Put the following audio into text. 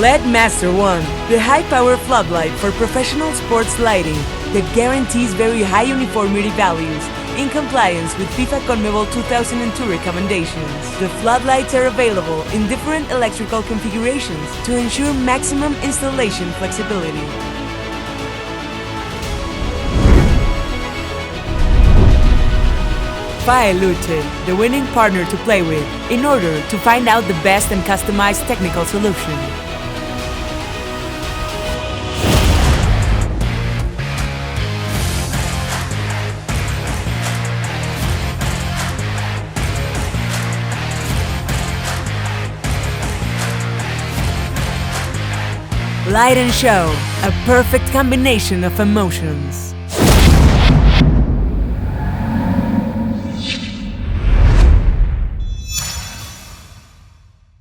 LED Master 1, the high-power floodlight for professional sports lighting that guarantees very high uniformity values in compliance with FIFA CONMEBOL 2002 recommendations. The floodlights are available in different electrical configurations to ensure maximum installation flexibility. Fael LUCE, the winning partner to play with, in order to find out the best and customized technical solution. Light and show, a perfect combination of emotions.